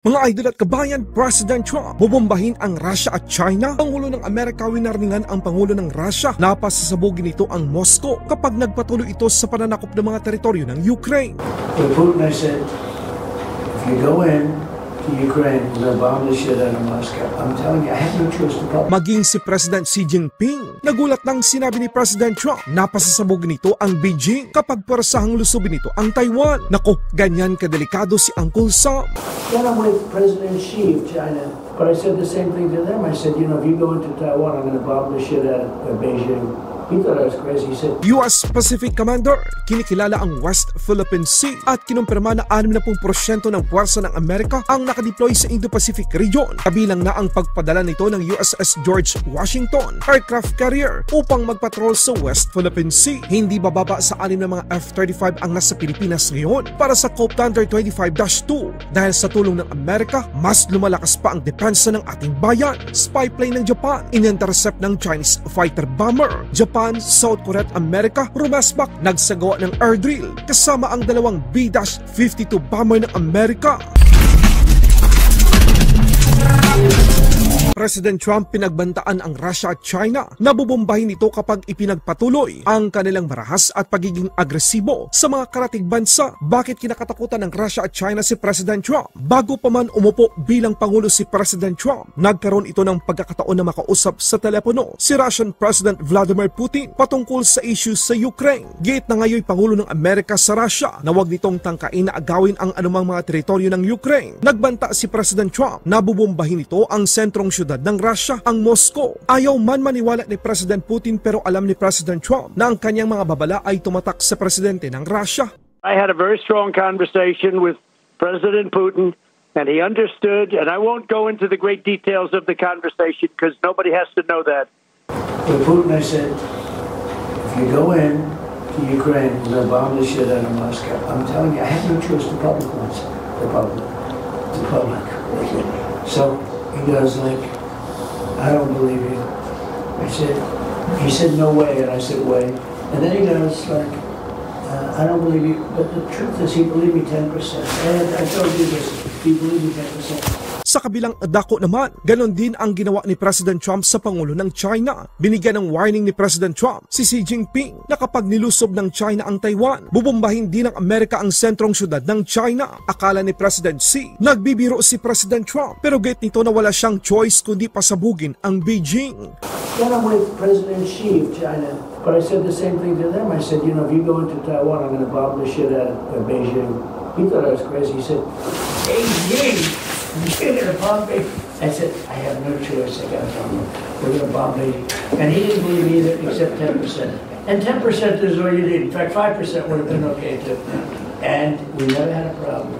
Mga idol at kabayan, President Trump bubombahin ang Russia at China. Pangulo ng Amerika winarningan ang Pangulo ng Russia na pasasabugin nito ang Moscow kapag nagpatuloy ito sa pananakop ng mga teritoryo ng Ukraine. Putin, I said, if you go in to Ukraine, we'll bomb the shit out of Moscow. I'm telling you, I have no choice to public. Maging si President Xi Jinping, nagulat nang sinabi ni President Trump na pasasabugin nito ang Beijing kapag puwersahang lusubin nito ang Taiwan. Naku, ganyan kadelikado si Uncle Sam. Then I'm with President Xi of China, but I said the same thing to them. I said, you know, if you go into Taiwan, I'm going to bomb the shit out of Beijing. He thought I was crazy. He said, US Pacific Commander, kinikilala ang West Philippine Sea at kinumpirma na 60% ng puwersa ng Amerika ang nakadeploy sa Indo-Pacific region. Kabilang na ang pagpadala nito ng USS George Washington aircraft carrier upang magpatrol sa West Philippine Sea. Hindi bababa sa 6 na mga F-35 ang nasa Pilipinas ngayon para sa COP Thunder 25-2. Dahil sa tulong ng Amerika, mas lumalakas pa ang depensa ng ating bayan. Spy plane ng Japan, in-intercept ng Chinese fighter bomber. Japan, South Korea at Amerika, rumasbak, nagsagawa ng air drill kasama ang dalawang B-52 bomber ng Amerika. President Trump pinagbantaan ang Russia at China na bubombahin ito kapag ipinagpatuloy ang kanilang marahas at pagiging agresibo sa mga karatig bansa. Bakit kinakatakutan ng Russia at China si President Trump? Bago pa man umupo bilang Pangulo si President Trump, nagkaroon ito ng pagkakataon na makausap sa telepono si Russian President Vladimir Putin patungkol sa issues sa Ukraine. Giit na ngayon Pangulo ng Amerika sa Russia na huwag nitong tangkain na agawin ang anumang mga teritoryo ng Ukraine. Nagbanta si President Trump na bubombahin ito ang sentrong syudad ng Russia, ang Moscow. Ayaw man maniwala ni President Putin pero alam ni President Trump na ang kanyang mga babala ay tumatak sa presidente ng Russia. I had a very strong conversation with President Putin and he understood, and I won't go into the great details of the conversation because nobody has to know that. to Putin, I said, if you go in to Ukraine, we'll bomb the shit out of Moscow. I'm telling you, I have no choice. The public wants it. The public. So he goes like, I don't believe you. He said, no way, and I said, way. And then he goes like, I don't believe you, but the truth is he believed me 10%. And I told you this, he believed me 10%. Sa kabilang dako naman, ganon din ang ginawa ni President Trump sa Pangulo ng China. Binigyan ng warning ni President Trump si Xi Jinping na kapag nilusob ng China ang Taiwan, bubombahin din ng Amerika ang sentrong syudad ng China. Akala ni President Xi, nagbibiro si President Trump pero gate nito na wala siyang choice kundi pasabugin ang Beijing. Then I'm with President Xi of China, but I said the same thing to them. I said, you know, if you go into Taiwan, I'm going to bomb the shit out of Beijing. He thought I was crazy. He said, Beijing! You're going to bomb Beijing? I said, I have no choice. I got to bomb them. We're going to bomb Beijing. And he didn't believe me either, except 10%. And 10% is all you need. In fact, 5% would have been okay too. And we never had a problem.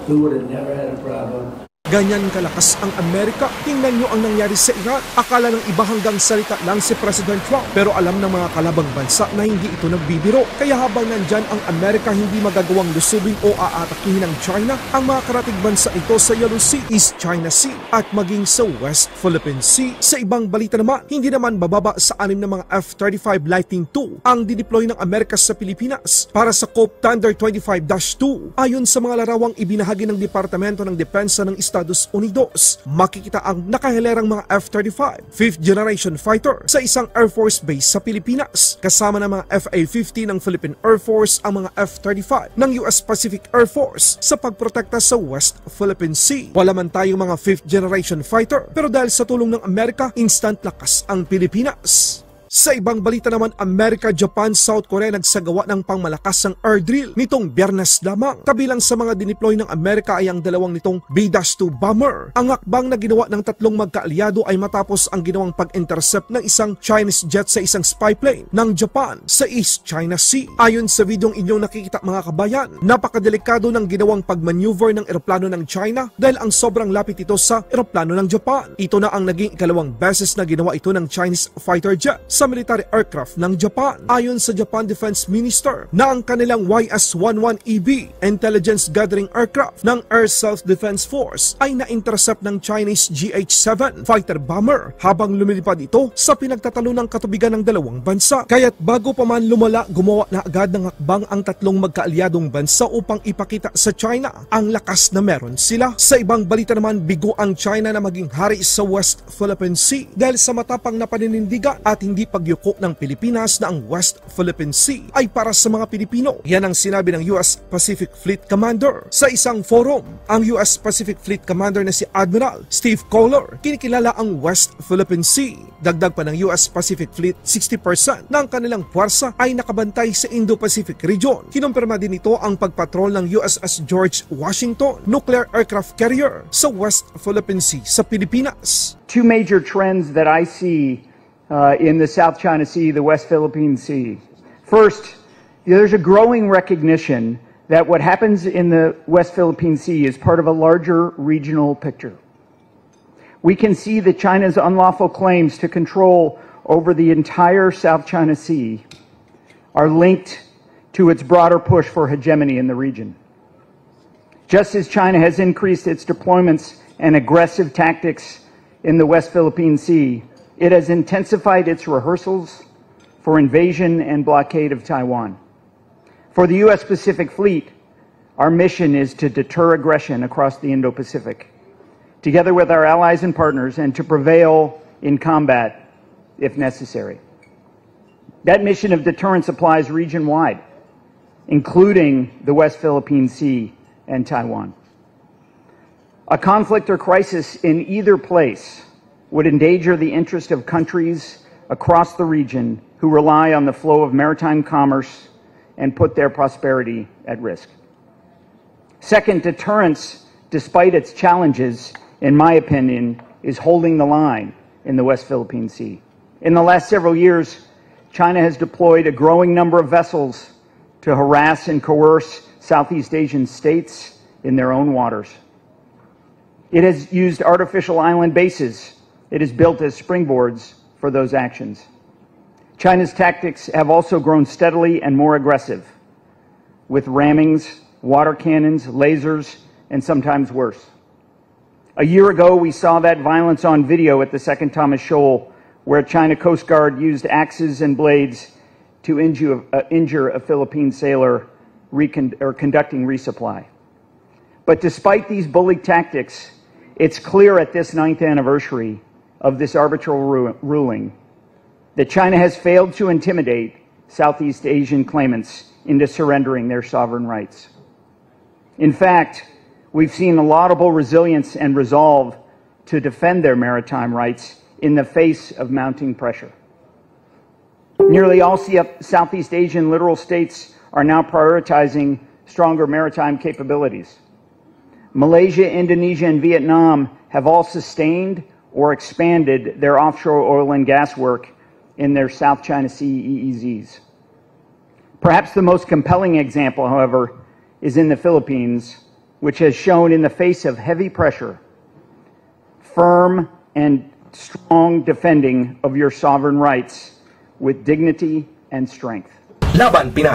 We would have never had a problem. Ganyan kalakas ang Amerika. Tingnan nyo ang nangyari sa Iran. Akala ng iba hanggang salita lang si President Trump. Pero alam ng mga kalabang bansa na hindi ito nagbibiro. Kaya habang nandyan ang Amerika, hindi magagawang lusubin o aatakihin ng China ang mga karatig bansa ito sa Yellow Sea, East China Sea at maging sa West Philippine Sea. Sa ibang balita naman, hindi naman bababa sa 6 na mga F-35 Lightning II ang dideploy ng Amerika sa Pilipinas para sa COP Thunder 25-2. Ayon sa mga larawang ibinahagi ng Departamento ng Depensa ng Estados Unidos, makikita ang nakahilerang mga F-35, 5th generation fighter sa isang Air Force base sa Pilipinas. Kasama ng mga FA-50 ng Philippine Air Force ang mga F-35 ng US Pacific Air Force sa pagprotekta sa West Philippine Sea. Wala man tayong mga 5th generation fighter pero dahil sa tulong ng Amerika, instant lakas ang Pilipinas. Sa ibang balita naman, Amerika, Japan, South Korea nagsagawa ng pangmalakasang air drill nitong Biyernes lamang. Kabilang sa mga dineploy ng Amerika ay ang dalawang nitong B-2 bomber. Ang hakbang na ginawa ng tatlong magkaalyado ay matapos ang ginawang pag-intercept ng isang Chinese jet sa isang spy plane ng Japan sa East China Sea. Ayon sa videong inyong nakikita mga kabayan, napakadelikado ng ginawang pagmaneuver ng eroplano ng China dahil ang sobrang lapit ito sa eroplano ng Japan. Ito na ang naging ikalawang beses na ginawa ito ng Chinese fighter jet sa sa military aircraft ng Japan. Ayon sa Japan Defense Minister na ang kanilang YS-11EB intelligence gathering aircraft ng Air Self-Defense Force ay na-intercept ng Chinese GH-7 fighter bomber habang lumilipad ito sa pinagtatalo ng katubigan ng dalawang bansa. Kaya't bago pa man lumala, gumawa na agad ng hakbang ang tatlong magkaalyadong bansa upang ipakita sa China ang lakas na meron sila. Sa ibang balita naman, bigo ang China na maging hari sa West Philippine Sea dahil sa matapang na paninindigan at hindi pagyuko ng Pilipinas na ang West Philippine Sea ay para sa mga Pilipino. Yan ang sinabi ng US Pacific Fleet Commander sa isang forum. Ang US Pacific Fleet Commander na si Admiral Steve Kohler kinikilala ang West Philippine Sea. Dagdag pa ng US Pacific Fleet, 60% ng kanilang puwersa ay nakabantay sa Indo-Pacific region. Kinumpirma din ito ang pagpatrol ng USS George Washington nuclear aircraft carrier sa West Philippine Sea sa Pilipinas. Two major trends that I see in the South China Sea, the West Philippine Sea. First, there's a growing recognition that what happens in the West Philippine Sea is part of a larger regional picture. We can see that China's unlawful claims to control over the entire South China Sea are linked to its broader push for hegemony in the region. Just as China has increased its deployments and aggressive tactics in the West Philippine Sea, it has intensified its rehearsals for invasion and blockade of Taiwan. For the U.S. Pacific Fleet, our mission is to deter aggression across the Indo-Pacific, together with our allies and partners, and to prevail in combat if necessary. That mission of deterrence applies region-wide, including the West Philippine Sea and Taiwan. A conflict or crisis in either place would endanger the interest of countries across the region who rely on the flow of maritime commerce and put their prosperity at risk. Second, deterrence, despite its challenges, in my opinion, is holding the line in the West Philippine Sea. In the last several years, China has deployed a growing number of vessels to harass and coerce Southeast Asian states in their own waters. It has used artificial island bases it has built as springboards for those actions. China's tactics have also grown steadily and more aggressive, with rammings, water cannons, lasers, and sometimes worse. A year ago, we saw that violence on video at the Second Thomas Shoal, where China Coast Guard used axes and blades to injure a Philippine sailor conducting resupply. But despite these bully tactics, it's clear at this 9th anniversary of this arbitral ruling that China has failed to intimidate Southeast Asian claimants into surrendering their sovereign rights. In fact, we've seen a laudable resilience and resolve to defend their maritime rights in the face of mounting pressure. Nearly all Southeast Asian littoral states are now prioritizing stronger maritime capabilities. Malaysia, Indonesia, and Vietnam have all sustained or expanded their offshore oil and gas work in their South China Sea EEZs. Perhaps the most compelling example, however, is in the Philippines, which has shown in the face of heavy pressure, firm and strong defending of your sovereign rights with dignity and strength. Laban Pinas.